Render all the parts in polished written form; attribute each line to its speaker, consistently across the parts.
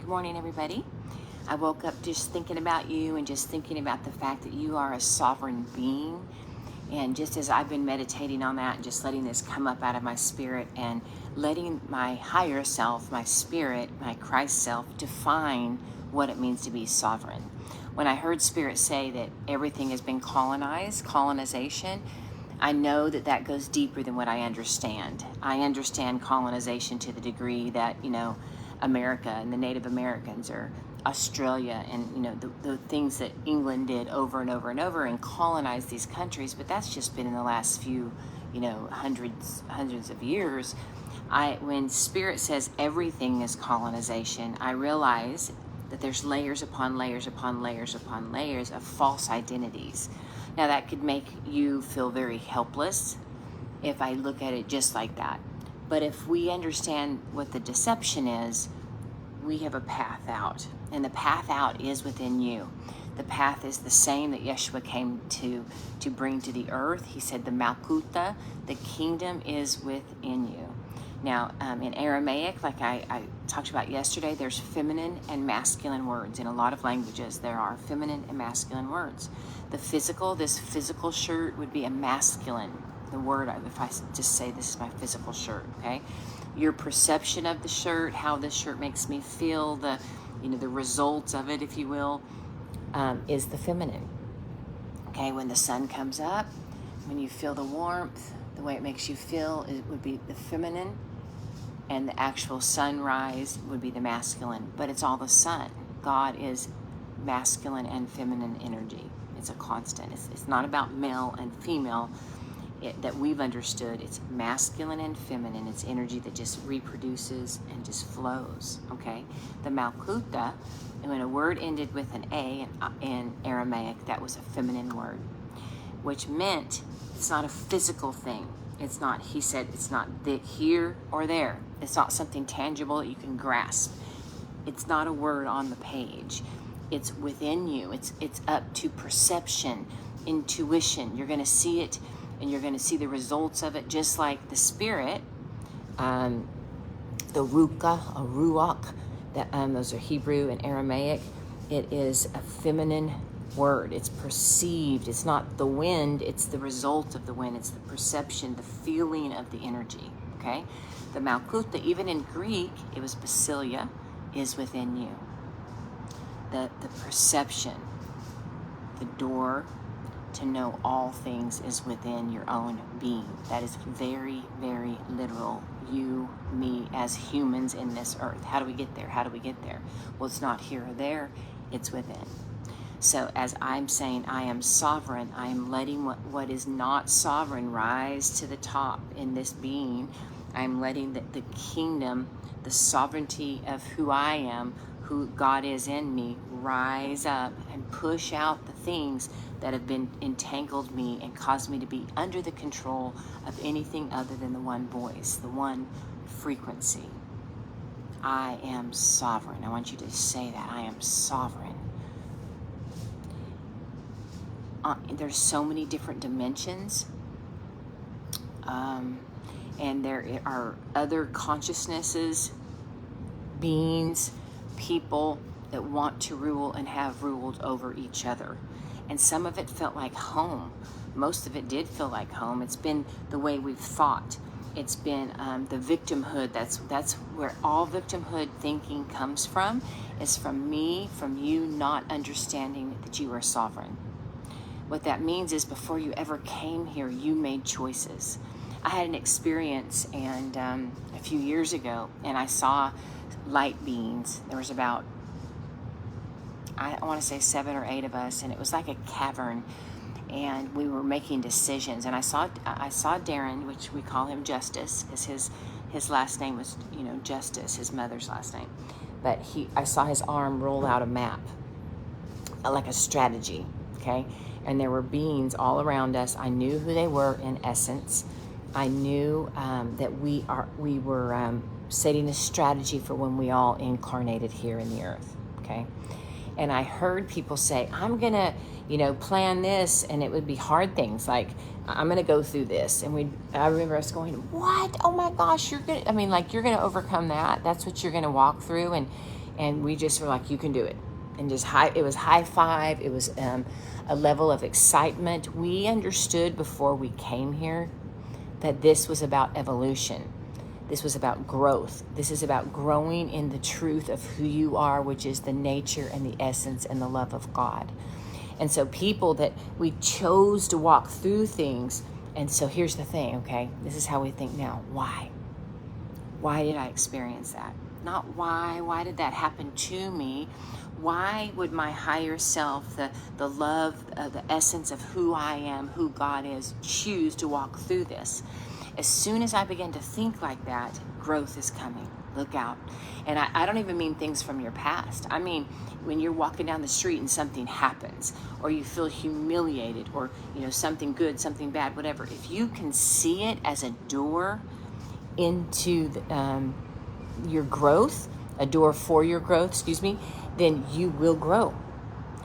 Speaker 1: Good morning, everybody. I woke up just thinking about you and just thinking about the fact that you are a sovereign being. And just as I've been meditating on that and just letting this come up out of my spirit and letting my higher self, my spirit, my Christ self define what it means to be sovereign. When I heard Spirit say that everything has been colonization, I know that that goes deeper than what I understand. I understand colonization to the degree that, America and the Native Americans, or Australia, and the things that England did over and over and over and colonized these countries. But that's just been in the last few hundreds of years. When Spirit says everything is colonization, I realize that there's layers upon layers upon layers upon layers of false identities. Now that could make you feel very helpless if I look at it just like that. But if we understand what the deception is, we have a path out. And the path out is within you. The path is the same that Yeshua came to bring to the earth. He said the Malkuta, the kingdom, is within you. Now, in Aramaic, like I talked about yesterday, there's feminine and masculine words. In a lot of languages, there are feminine and masculine words. This physical shirt would be a masculine. The word, if I just say this is my physical shirt, okay? Your perception of the shirt, how this shirt makes me feel, the results of it, if you will, is the feminine. Okay, when the sun comes up, when you feel the warmth, the way it makes you feel, it would be the feminine, and the actual sunrise would be the masculine. But it's all the sun. God is masculine and feminine energy. It's a constant. It's not about male and female that we've understood. It's masculine and feminine. It's energy that just reproduces and just flows. Okay, the Malkuta, and when a word ended with an A in Aramaic, that was a feminine word, which meant it's not a physical thing. It's not, he said, it's not here or there. It's not something tangible that you can grasp. It's not a word on the page. It's within you. It's up to perception, intuition. You're going to see it, and you're going to see the results of it, just like the Spirit, the ruka, a ruach, those are Hebrew and Aramaic. It is a feminine word. It's perceived. It's not the wind. It's the result of the wind. It's the perception, the feeling of the energy. Okay, the Malkuta, even in Greek, it was basilia, is within you. The perception, the door to know all things is within your own being. That is very, very literal. You, me, as humans in this earth. How do we get there? How do we get there? Well, it's not here or there. It's within. So as I'm saying, I am sovereign. I am letting what is not sovereign rise to the top in this being. I'm letting the kingdom, the sovereignty of who I am, who God is in me, rise up and push out the things that have been entangled me and caused me to be under the control of anything other than the one voice, the one frequency. I am sovereign. I want you to say that. I am sovereign. There's so many different dimensions. And there are other consciousnesses, beings, people that want to rule and have ruled over each other. And some of it felt like home. Most of it did feel like home. It's been the way we've thought. It's been the victimhood. That's where all victimhood thinking comes from, is from me, from you not understanding that you are sovereign. What that means is before you ever came here, you made choices. I had an experience and a few years ago, and I saw light beings. There was about, I want to say 7 or 8 of us, and it was like a cavern, and we were making decisions. And I saw Darren, which we call him Justice, because his last name was Justice, his mother's last name. But I saw his arm roll out a map, like a strategy. Okay, and there were beings all around us. I knew who they were in essence. I knew that we were setting a strategy for when we all incarnated here in the earth. Okay, and I heard people say, I'm gonna plan this, and it would be hard things like, I'm gonna go through this, and I remember us going, what? Oh my gosh, you're gonna overcome that. That's what you're gonna walk through. And And we just were like, you can do it. And just it was high five. It was a level of excitement. We understood before we came here that this was about evolution. This was about growth. This is about growing in the truth of who you are, which is the nature and the essence and the love of God. And so people that we chose to walk through things. And so here's the thing, okay? This is how we think now. Why? Why did I experience that? Not why. Why did that happen to me? Why would my higher self, the love, the essence of who I am, who God is, choose to walk through this? As soon as I begin to think like that, growth is coming. Look out. And I don't even mean things from your past. I mean, when you're walking down the street and something happens, or you feel humiliated, or something good, something bad, whatever. If you can see it as a door into your growth, a door for your growth, then you will grow.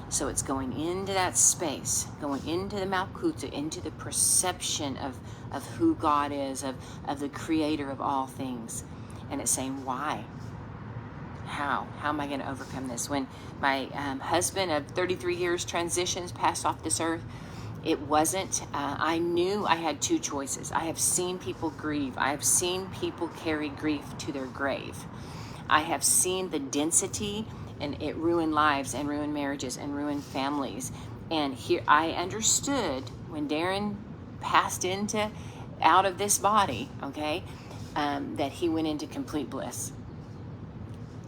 Speaker 1: So it's going into that space, going into the Malkuta, into the perception of who God is, of the creator of all things. And it's saying, why? How am I going to overcome this? When my husband of 33 years transitions, passed off this earth, it wasn't, I knew I had two choices. I have seen people grieve. I have seen people carry grief to their grave. I have seen the density, and it ruined lives and ruined marriages and ruined families. And here I understood when Darren passed out of this body, okay, that he went into complete bliss.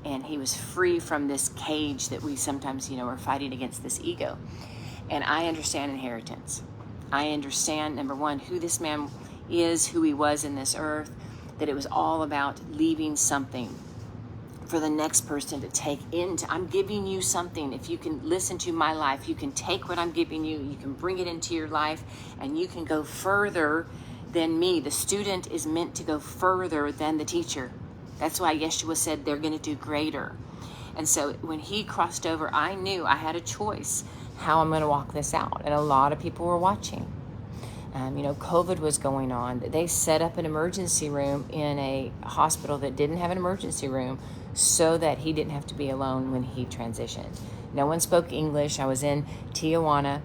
Speaker 1: And he was free from this cage that we sometimes, are fighting against, this ego. And I understand inheritance. I understand, number one, who this man is, who he was in this earth, that it was all about leaving something for the next person to take into. I'm giving you something. If you can listen to my life, you can take what I'm giving you, you can bring it into your life, and you can go further than me. The student is meant to go further than the teacher. That's why Yeshua said they're going to do greater. And so when he crossed over, I knew I had a choice how I'm going to walk this out. And a lot of people were watching. COVID was going on. They set up an emergency room in a hospital that didn't have an emergency room so that he didn't have to be alone when he transitioned. No one spoke English. I was in Tijuana,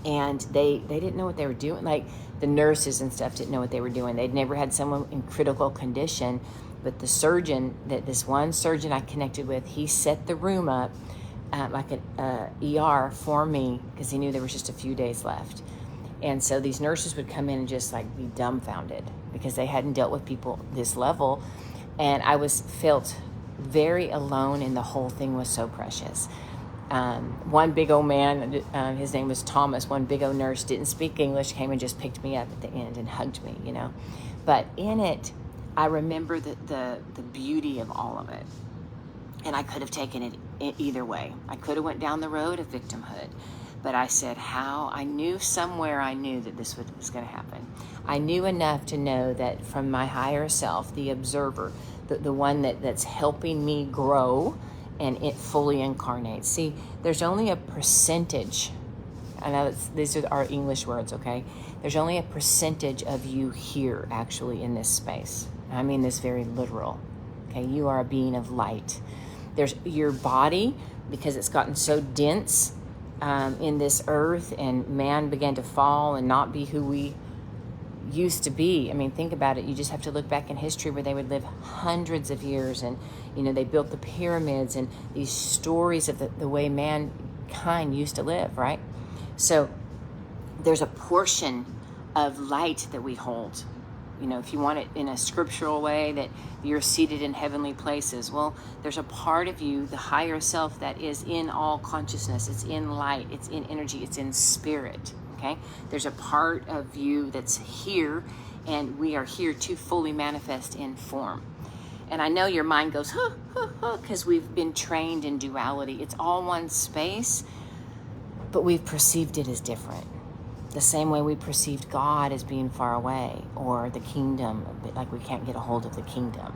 Speaker 1: and they didn't know what they were doing. Like, the nurses and stuff didn't know what they were doing. They'd never had someone in critical condition. But the surgeon, this one surgeon I connected with, he set the room up like an ER for me, because he knew there was just a few days left. And so these nurses would come in and just like be dumbfounded because they hadn't dealt with people this level. And I felt very alone, and the whole thing was so precious. One big old man, his name was Thomas, one big old nurse, didn't speak English, came and just picked me up at the end and hugged me, But in it, I remember the beauty of all of it. And I could have taken it either way. I could have went down the road of victimhood. But I said, I knew somewhere I knew that this was going to happen. I knew enough to know that from my higher self, the observer, the one that's helping me grow and it fully incarnates. See, there's only a percentage. I know these are our English words, okay? There's only a percentage of you here actually in this space. I mean this very literal. Okay, you are a being of light. There's your body, because it's gotten so dense in this earth, and man began to fall and not be who we used to be. I mean, think about it. You just have to look back in history where they would live hundreds of years, and they built the pyramids and these stories of the way mankind used to live, right? So there's a portion of light that we hold. If you want it in a scriptural way, that you're seated in heavenly places. Well, there's a part of you, the higher self, that is in all consciousness. It's in light, it's in energy, it's in spirit, okay? There's a part of you that's here, and we are here to fully manifest in form. And I know your mind goes, because we've been trained in duality. It's all one space, but we've perceived it as different. The same way we perceived God as being far away, or the kingdom, like we can't get a hold of the kingdom.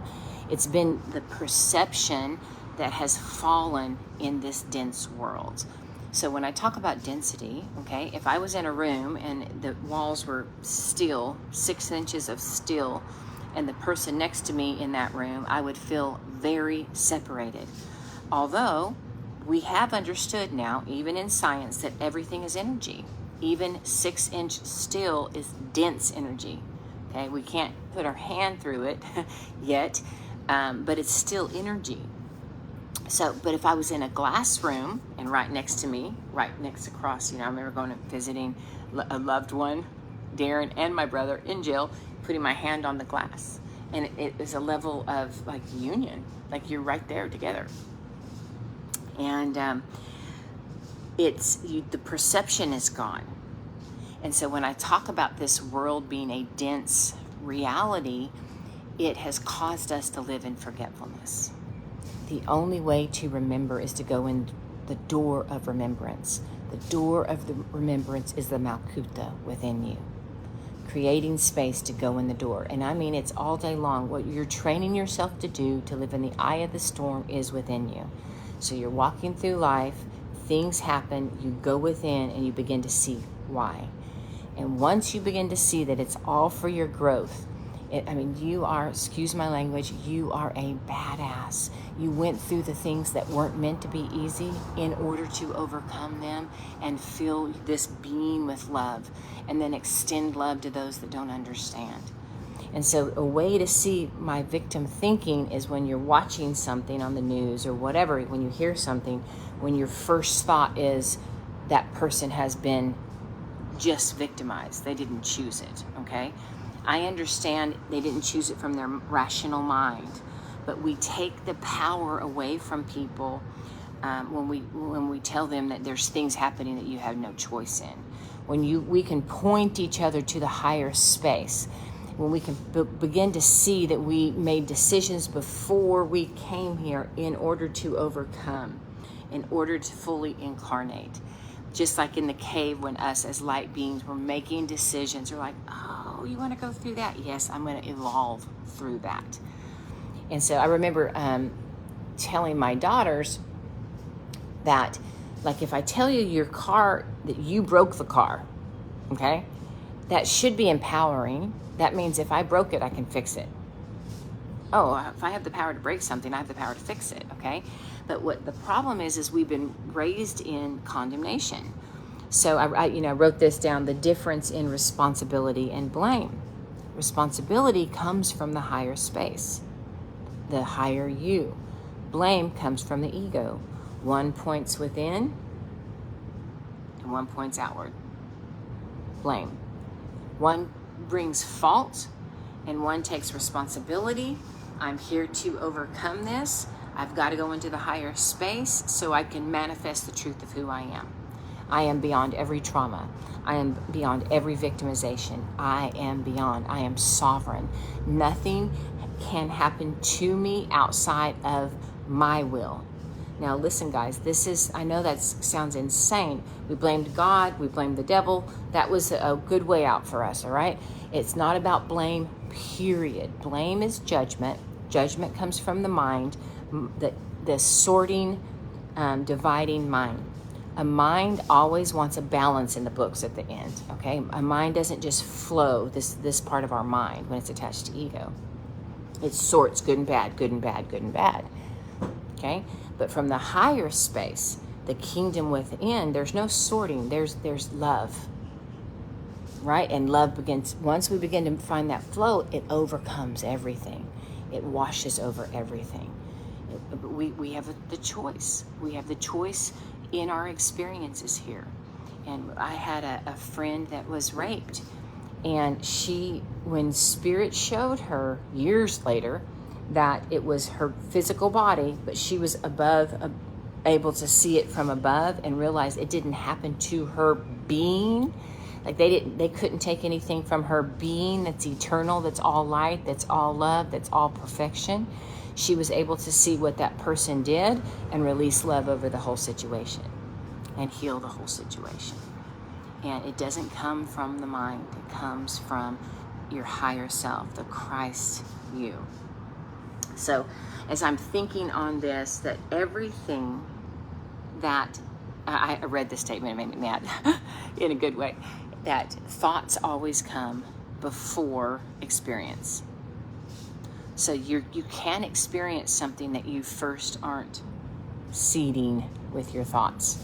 Speaker 1: It's been the perception that has fallen in this dense world. So when I talk about density, okay, if I was in a room and the walls were steel, 6 inches of steel, and the person next to me in that room, I would feel very separated. Although we have understood now, even in science, that everything is energy. Even 6-inch steel is dense energy. Okay, we can't put our hand through it yet, but it's still energy. So, but if I was in a glass room and right next to me, right next across, I remember going and visiting a loved one, Darren and my brother, in jail, putting my hand on the glass. And it was a level of like union, like you're right there together. And the perception is gone. And so when I talk about this world being a dense reality, it has caused us to live in forgetfulness. The only way to remember is to go in the door of remembrance. The door of the remembrance is the Malkuta within you, creating space to go in the door. And I mean, it's all day long. What you're training yourself to do to live in the eye of the storm is within you. So you're walking through life, things happen, you go within and you begin to see why. And once you begin to see that it's all for your growth, you are, excuse my language, you are a badass. You went through the things that weren't meant to be easy in order to overcome them and fill this being with love, and then extend love to those that don't understand. And so a way to see my victim thinking is when you're watching something on the news or whatever, when you hear something, when your first thought is that person has been just victimized. They didn't choose it, okay? I understand they didn't choose it from their rational mind, but we take the power away from people when we tell them that there's things happening that you have no choice in. We can point each other to the higher space, when we can begin to see that we made decisions before we came here in order to overcome, in order to fully incarnate. Just like in the cave when us as light beings were making decisions, we're like, oh, you want to go through that? Yes, I'm going to evolve through that. And so I remember telling my daughters that, like, if I tell you your car, that you broke the car, okay, that should be empowering. That means if I broke it, I can fix it. Oh, if I have the power to break something, I have the power to fix it, okay? But what the problem is we've been raised in condemnation. So I wrote this down, the difference in responsibility and blame. Responsibility comes from the higher space, the higher you. Blame comes from the ego. One points within and one points outward. Blame. One brings fault and one takes responsibility. I'm here to overcome this. I've got to go into the higher space so I can manifest the truth of who I am. I am beyond every trauma. I am beyond every victimization. I am sovereign. Nothing can happen to me outside of my will. Now listen, guys, I know that sounds insane. We blamed God, we blamed the devil. That was a good way out for us, all right? It's not about blame, period. Blame is judgment. Judgment comes from the mind, the sorting, dividing mind. A mind always wants a balance in the books at the end, okay? A mind doesn't just flow, this part of our mind, when it's attached to ego. It sorts good and bad, good and bad, good and bad, okay? But from the higher space, the kingdom within, there's no sorting, there's love, right? And love begins, once we begin to find that flow, it overcomes everything. It washes over everything. We have the choice. We have the choice in our experiences here. And I had a friend that was raped, and she, when spirit showed her years later that it was her physical body, but she was able to see it from above and realize it didn't happen to her being. Like they couldn't take anything from her being that's eternal, that's all light, that's all love, that's all perfection. She was able to see what that person did and release love over the whole situation and heal the whole situation. And it doesn't come from the mind. It comes from your higher self, the Christ you. So as I'm thinking on this, that everything that, I read this statement, it made me mad in a good way, that thoughts always come before experience. So you can experience something that you first aren't seeding with your thoughts.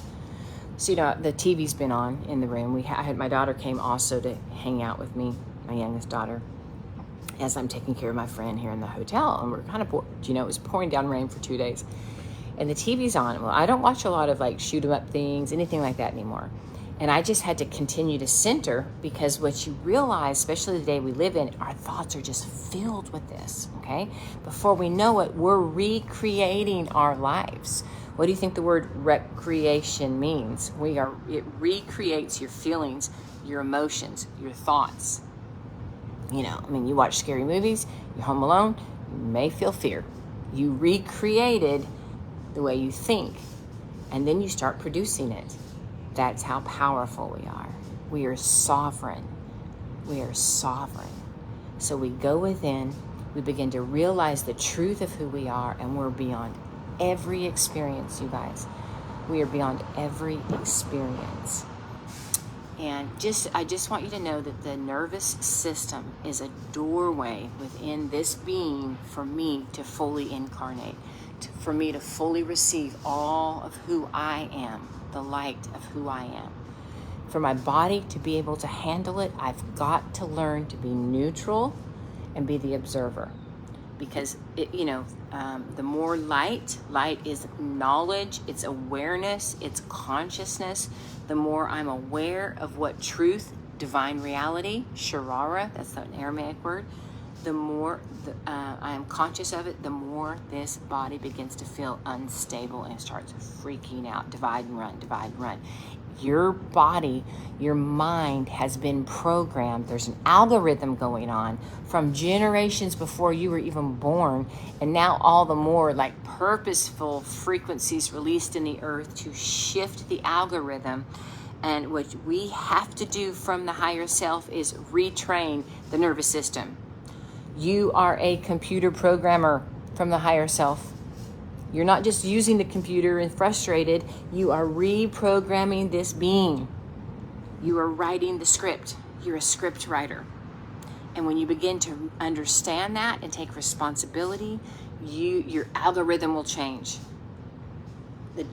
Speaker 1: So, the TV's been on in the room. My daughter came also to hang out with me, my youngest daughter, as I'm taking care of my friend here in the hotel. And we're kind of bored. It was pouring down rain for 2 days. And the TV's on. Well, I don't watch a lot of like shoot 'em up things, anything like that anymore. And I just had to continue to center, because what you realize, especially the day we live in, our thoughts are just filled with this, okay? Before we know it, we're recreating our lives. What do you think the word recreation means? It recreates your feelings, your emotions, your thoughts. You watch scary movies, you're home alone, you may feel fear. You recreated the way you think, and then you start producing it. That's how powerful we are. We are sovereign. We are sovereign. So we go within, we begin to realize the truth of who we are, and we're beyond every experience, you guys. We are beyond every experience. And I just want you to know that the nervous system is a doorway within this being for me to fully incarnate, for me to fully receive all of who I am, the light of who I am. For my body to be able to handle it, I've got to learn to be neutral and be the observer. Because the more light is knowledge, it's awareness, it's consciousness. The more I'm aware of what truth, divine reality, sharara, that's an Aramaic word, the more I am conscious of it, the more this body begins to feel unstable and it starts freaking out. Divide and run, divide and run. Your body, your mind has been programmed. There's an algorithm going on from generations before you were even born, and now all the more like purposeful frequencies released in the earth to shift the algorithm. And what we have to do from the higher self is retrain the nervous system. You are a computer programmer from the higher self. You're not just using the computer and frustrated. You are reprogramming this being. You are writing the script. You're a script writer. And when you begin to understand that and take responsibility, your algorithm will change.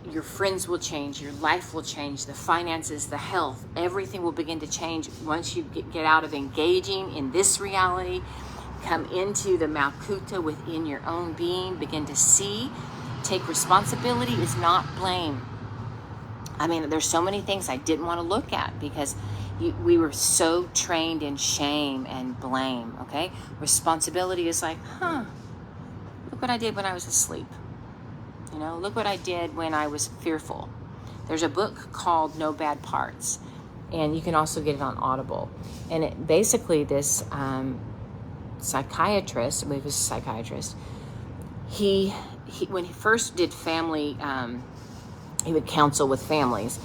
Speaker 1: Your friends will change. Your life will change. The finances, the health, everything will begin to change once you get out of engaging in this reality. Come into the Malkuta within your own being. Begin to see. Take responsibility is not blame. There's so many things I didn't want to look at because we were so trained in shame and blame, okay? Responsibility is like, look what I did when I was asleep. Look what I did when I was fearful. There's a book called No Bad Parts, and you can also get it on Audible. And it basically, this psychiatrist, I believe it was a psychiatrist, he when he first did family, he would counsel with families.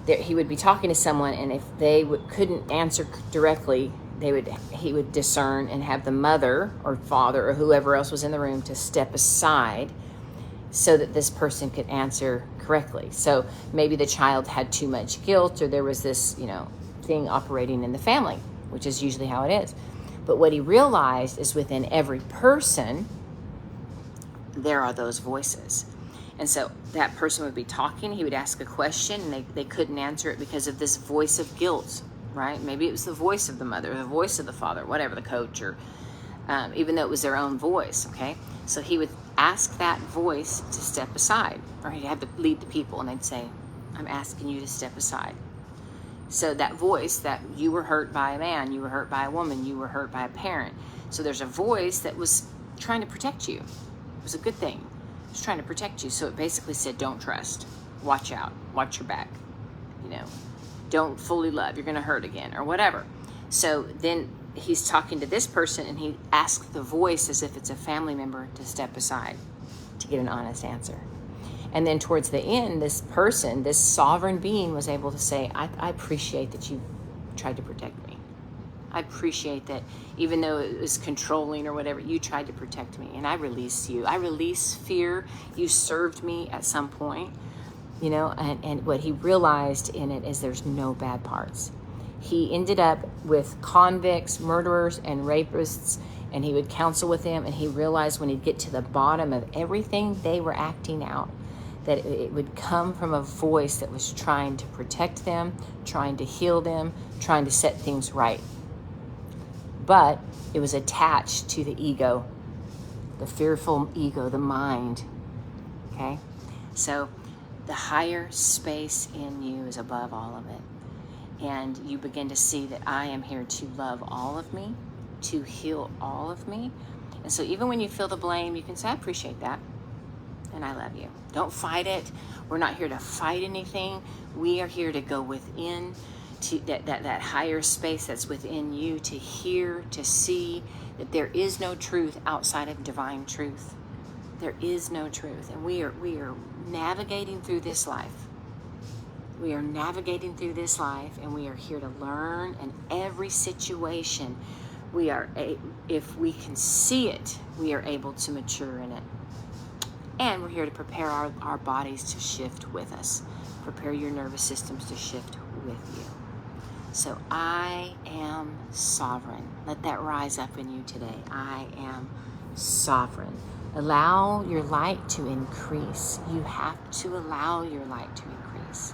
Speaker 1: He would be talking to someone, and if they couldn't answer directly, he would discern and have the mother or father or whoever else was in the room to step aside so that this person could answer correctly. So maybe the child had too much guilt, or there was this, thing operating in the family, which is usually how it is. But what he realized is within every person, there are those voices. And so that person would be talking, he would ask a question, and they couldn't answer it because of this voice of guilt, right? Maybe it was the voice of the mother, or the voice of the father, whatever, the coach, or even though it was their own voice, okay? So he would ask that voice to step aside, or he'd have to lead the people, and they'd say, I'm asking you to step aside. So that voice, that you were hurt by a man, you were hurt by a woman, you were hurt by a parent. So there's a voice that was trying to protect you. It was a good thing. It was trying to protect you. So it basically said, don't trust, watch out, watch your back, don't fully love, you're going to hurt again, or whatever. So then he's talking to this person, and he asks the voice, as if it's a family member, to step aside to get an honest answer. And then towards the end, this person, this sovereign being, was able to say, I appreciate that you tried to protect me. I appreciate that even though it was controlling or whatever, you tried to protect me, and I release you. I release fear. You served me at some point, and what he realized in it is there's no bad parts. He ended up with convicts, murderers, and rapists and he would counsel with them, and he realized when he'd get to the bottom of everything they were acting out, that it would come from a voice that was trying to protect them, trying to heal them, trying to set things right. But it was attached to the ego, the fearful ego, the mind. Okay? So the higher space in you is above all of it. And you begin to see that I am here to love all of me, to heal all of me. And so even when you feel the blame, you can say, I appreciate that, and I love you. Don't fight it. We're not here to fight anything. We are here to go within, to that higher space that's within you, to hear, to see that there is no truth outside of divine truth. There is no truth. And we are navigating through this life. We are navigating through this life, and we are here to learn. And every situation, if we can see it, we are able to mature in it. And we're here to prepare our bodies to shift with us. Prepare your nervous systems to shift with you. So I am sovereign. Let that rise up in you today. I am sovereign. Allow your light to increase. You have to allow your light to increase.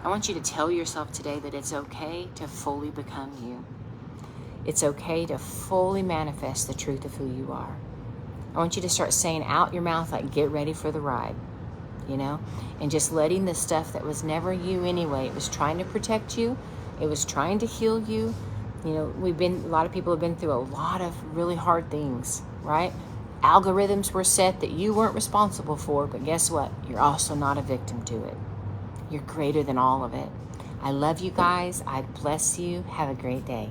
Speaker 1: I want you to tell yourself today that it's okay to fully become you. It's okay to fully manifest the truth of who you are. I want you to start saying out your mouth, like, get ready for the ride, and just letting the stuff that was never you anyway. It was trying to protect you. It was trying to heal you. A lot of people have been through a lot of really hard things, right? Algorithms were set that you weren't responsible for, but guess what? You're also not a victim to it. You're greater than all of it. I love you guys. I bless you. Have a great day.